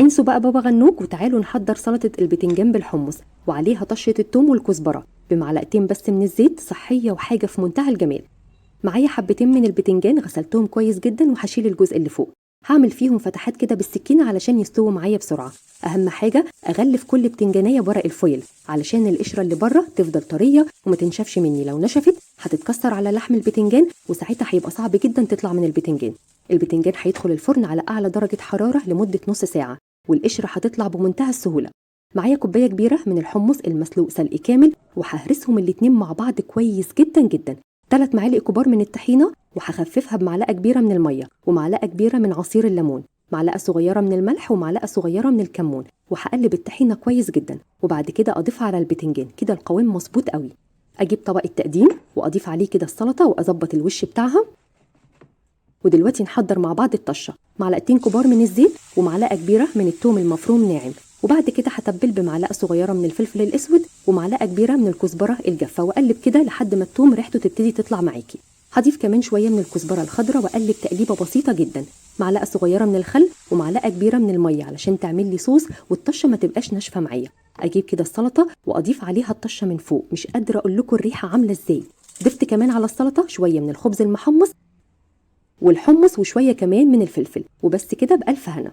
انسوا بقى بابا غنوج وتعالوا نحضر سلطة البتنجان بالحمص وعليها طشة الثوم والكزبرة بمعلقتين بس من الزيت، صحية وحاجة في منتهى الجمال. معايا حبتين من البتنجان غسلتهم كويس جدا وهشيل الجزء اللي فوق، هعمل فيهم فتحات كده بالسكينة علشان يستووا معايا بسرعة. أهم حاجة أغلف كل بتنجانية بورق الفويل علشان القشرة اللي بره تفضل طرية وما تنشفش مني، لو نشفت هتتكسر على لحم البتنجان وساعتها هيبقى صعب جدا تطلع من البتنجان. البتنجان هيدخل الفرن على أعلى درجة حرارة لمدة نص ساعة والقشرة هتطلع بمنتهى السهولة. معايا كوباية كبيرة من الحمص المسلوق سلق كامل وههرسهم الاتنين مع بعض كويس جدا جدا. 3 معالق كبار من الطحينة وهخففها بمعلقة كبيرة من المية ومعلقة كبيرة من عصير الليمون، معلقة صغيرة من الملح ومعلقة صغيرة من الكمون، وهقلب الطحينة كويس جدا وبعد كده أضيفها على البتنجان كده القوام مظبوط قوي. أجيب طبق التقديم وأضيف عليه كده السلطة وأظبط الوش بتاعها. ودلوقتي نحضر مع بعض الطشة، معلقتين كبار من الزيت ومعلقة كبيرة من الثوم المفروم ناعم، وبعد كده هتبل بمعلقة صغيرة من الفلفل الأسود ومعلقة كبيرة من الكزبرة الجافة وأقلب كده لحد ما الثوم ريحته تبتدي تطلع معاكي. هضيف كمان شوية من الكزبرة الخضراء وأقلب تقليبة بسيطة جدا، معلقة صغيرة من الخل ومعلقة كبيرة من المية علشان تعمل لي صوص والطشة ما تبقاش ناشفة معايا. أجيب كده السلطة وأضيف عليها الطشة من فوق، مش قادرة أقول لكم الريحة عاملة إزاي. ضفت كمان على السلطة شوية من الخبز المحمص والحمص وشوية كمان من الفلفل، وبس كده بألف هنا.